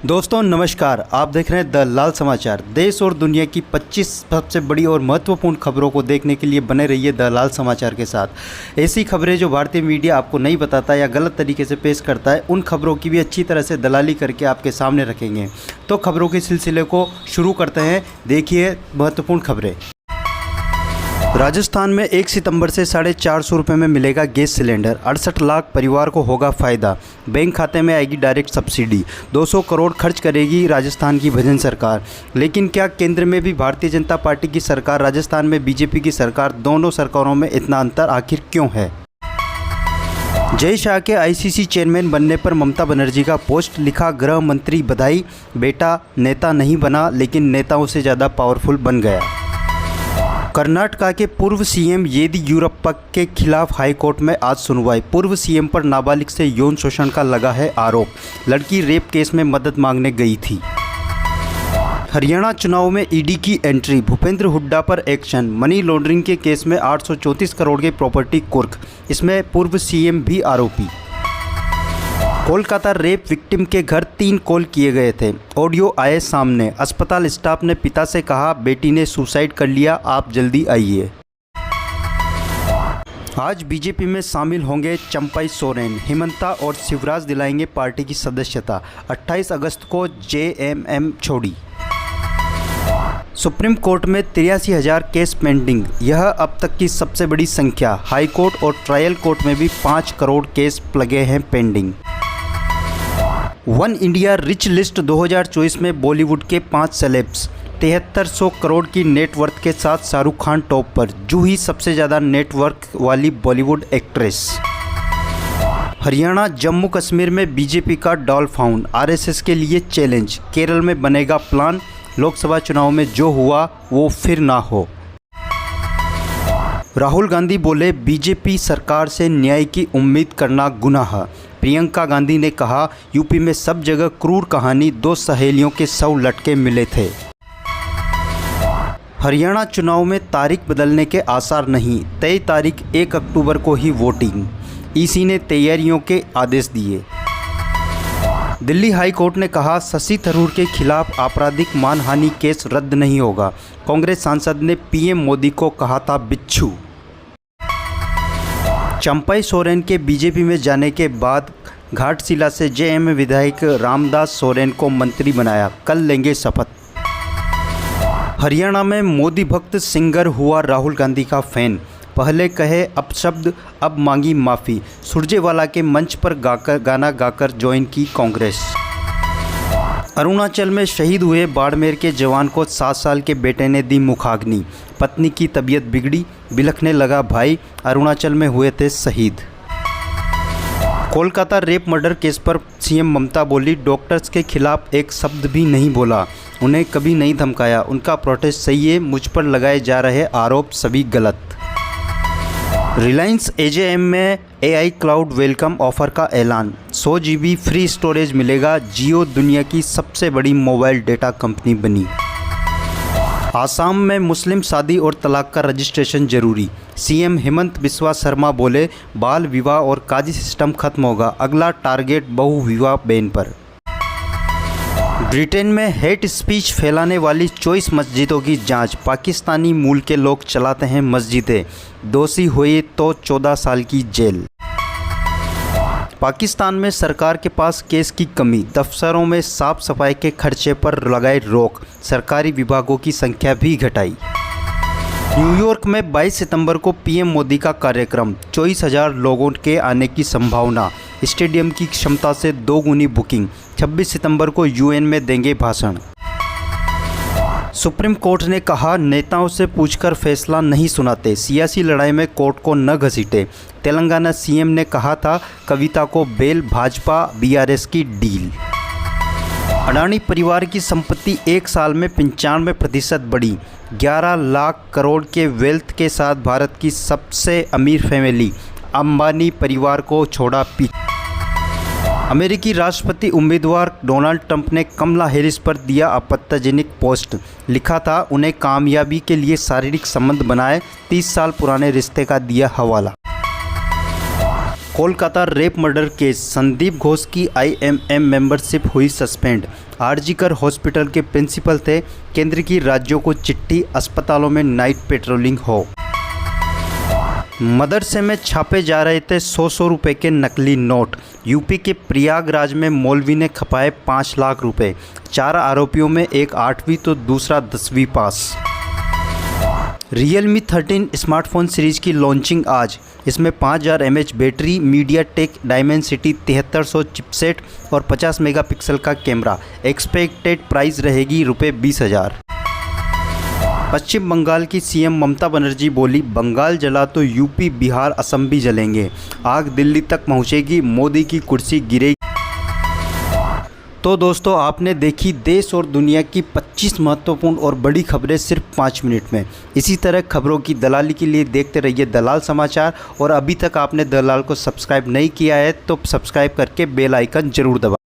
दोस्तों नमस्कार, आप देख रहे हैं द लाल समाचार। देश और दुनिया की 25 सबसे बड़ी और महत्वपूर्ण खबरों को देखने के लिए बने रहिए द लाल समाचार के साथ। ऐसी खबरें जो भारतीय मीडिया आपको नहीं बताता या गलत तरीके से पेश करता है, उन खबरों की भी अच्छी तरह से दलाली करके आपके सामने रखेंगे। तो खबरों के सिलसिले को शुरू करते हैं। देखिए महत्वपूर्ण खबरें। राजस्थान में 1 सितंबर से 450 रुपये में मिलेगा गैस सिलेंडर। 68 लाख परिवार को होगा फ़ायदा। बैंक खाते में आएगी डायरेक्ट सब्सिडी। 200 करोड़ खर्च करेगी राजस्थान की भजन सरकार। लेकिन क्या केंद्र में भी भारतीय जनता पार्टी की सरकार, राजस्थान में बीजेपी की सरकार, दोनों सरकारों में इतना अंतर आखिर क्यों है? जय शाह के आईसीसी चेयरमैन बनने पर ममता बनर्जी का पोस्ट। लिखा, गृह मंत्री बधाई, बेटा नेता नहीं बना लेकिन नेताओं से ज़्यादा पावरफुल बन गया। कर्नाटका के पूर्व सीएम येदियुरप्पा के खिलाफ हाईकोर्ट में आज सुनवाई। पूर्व सीएम पर नाबालिग से यौन शोषण का लगा है आरोप। लड़की रेप केस में मदद मांगने गई थी। हरियाणा चुनाव में ईडी की एंट्री। भूपेंद्र हुड्डा पर एक्शन। मनी लॉन्ड्रिंग के केस में 834 करोड़ की प्रॉपर्टी कुर्क। इसमें पूर्व सीएम भी आरोपी। कोलकाता रेप विक्टिम के घर 3 कॉल किए गए थे। ऑडियो आए सामने। अस्पताल स्टाफ ने पिता से कहा, बेटी ने सुसाइड कर लिया, आप जल्दी आइए। आज बीजेपी में शामिल होंगे चंपाई सोरेन। हेमंता और शिवराज दिलाएंगे पार्टी की सदस्यता। 28 अगस्त को जेएमएम छोड़ी। सुप्रीम कोर्ट में 83,000 केस पेंडिंग। यह अब तक की सबसे बड़ी संख्या। हाई कोर्ट और ट्रायल कोर्ट में भी 5 करोड़ केस लगे हैं pending. One India rich list 2024 में बॉलीवुड के 5 सेलेब्स। 7300 करोड़ की नेटवर्थ के साथ शाहरुख खान टॉप पर। जूही सबसे ज़्यादा नेटवर्क वाली बॉलीवुड एक्ट्रेस। हरियाणा जम्मू कश्मीर में बीजेपी का डॉल फाउंड। आरएसएस के लिए चैलेंज। केरल में बनेगा प्लान। लोकसभा चुनाव में जो हुआ वो फिर ना हो। राहुल गांधी बोले, बीजेपी सरकार से न्याय की उम्मीद करना गुनाह। प्रियंका गांधी ने कहा, यूपी में सब जगह क्रूर कहानी। 2 सहेलियों के शव लटके मिले थे। हरियाणा चुनाव में तारीख बदलने के आसार नहीं। तय तारीख 1 अक्टूबर को ही वोटिंग। ईसी ने तैयारियों के आदेश दिए। दिल्ली हाई कोर्ट ने कहा, शशि थरूर के खिलाफ आपराधिक मानहानि केस रद्द नहीं होगा। कांग्रेस सांसद ने पीएम मोदी को कहा था बिच्छू। चंपाई सोरेन के बीजेपी में जाने के बाद घाटशिला से जेएम विधायक रामदास सोरेन को मंत्री बनाया। कल लेंगे शपथ। हरियाणा में मोदी भक्त सिंगर हुआ राहुल गांधी का फैन। पहले कहे अपशब्द, अब मांगी माफ़ी। सुरजेवाला के मंच पर गाना गाकर ज्वाइन की कांग्रेस। अरुणाचल में शहीद हुए बाड़मेर के जवान को 7 साल के बेटे ने दी मुखाग्नि। पत्नी की तबीयत बिगड़ी, बिलखने लगा भाई। अरुणाचल में हुए थे शहीद। कोलकाता रेप मर्डर केस पर सीएम ममता बोली, डॉक्टर्स के खिलाफ एक शब्द भी नहीं बोला, उन्हें कभी नहीं धमकाया। उनका प्रोटेस्ट सही है, मुझ पर लगाए जा रहे आरोप सभी गलत। रिलायंस एजेएम में एआई क्लाउड वेलकम ऑफर का ऐलान। 100 GB फ्री स्टोरेज मिलेगा। जियो दुनिया की सबसे बड़ी मोबाइल डेटा कंपनी बनी। आसाम में मुस्लिम शादी और तलाक का रजिस्ट्रेशन जरूरी। सीएम हेमंत बिस्वा शर्मा बोले, बाल विवाह और काजी सिस्टम खत्म होगा। अगला टारगेट बहु विवाह बैन पर। ब्रिटेन में हेट स्पीच फैलाने वाली 24 मस्जिदों की जांच। पाकिस्तानी मूल के लोग चलाते हैं मस्जिदें। दोषी हुए तो 14 साल की जेल। पाकिस्तान में सरकार के पास केस की कमी। दफ्तरों में साफ सफाई के खर्चे पर लगाई रोक। सरकारी विभागों की संख्या भी घटाई। न्यूयॉर्क में 22 सितंबर को पीएम मोदी का कार्यक्रम। 24,000 लोगों के आने की संभावना। स्टेडियम की क्षमता से 2 गुनी बुकिंग। 26 सितंबर को यूएन में देंगे भाषण। सुप्रीम कोर्ट ने कहा, नेताओं से पूछकर फैसला नहीं सुनाते। सियासी लड़ाई में कोर्ट को न घसीटे। तेलंगाना सीएम ने कहा था, कविता को बेल, भाजपा बीआरएस की डील। अडानी परिवार की संपत्ति 1 साल में 95% बढ़ी। 11 लाख करोड़ के वेल्थ के साथ भारत की सबसे अमीर फैमिली। अंबानी परिवार को छोड़ा पीछे। अमेरिकी राष्ट्रपति उम्मीदवार डोनाल्ड ट्रंप ने कमला हैरिस पर दिया आपत्तिजनक पोस्ट। लिखा था, उन्हें कामयाबी के लिए शारीरिक संबंध बनाए। 30 साल पुराने रिश्ते का दिया हवाला। Kolkata rape murder case, Sandeep Ghosh की आईएमएम मेंबरशिप हुई सस्पेंड। आरजीकर हॉस्पिटल के प्रिंसिपल थे, केंद्र की राज्यों को चिट्ठी, अस्पतालों में नाइट पेट्रोलिंग हो। मदरसे में छापे जा रहे थे 100 रुपए के नकली नोट। यूपी के प्रयागराज में मौलवी ने खपाए 5 लाख रुपए। 4 आरोपियों में एक 8वीं तो दूसरा 10वीं पास। Realme 13 स्मार्टफोन सीरीज की लॉन्चिंग आज। इसमें 5000 mAh battery, MediaTek Dimensity 7300 chipset और 50 मेगापिक्सल का कैमरा। एक्सपेक्टेड प्राइस रहेगी ₹20,000। पश्चिम बंगाल की सीएम ममता बनर्जी बोली, बंगाल जला तो यूपी, बिहार, असम भी जलेंगे। आग दिल्ली तक पहुंचेगी, मोदी की कुर्सी गिरेगी। तो दोस्तों, आपने देखी देश और दुनिया की 25 महत्वपूर्ण और बड़ी खबरें सिर्फ 5 मिनट में। इसी तरह खबरों की दलाली के लिए देखते रहिए दलाल समाचार। और अभी तक आपने दलाल को सब्सक्राइब नहीं किया है तो सब्सक्राइब करके बेल आइकन जरूर दबाएं।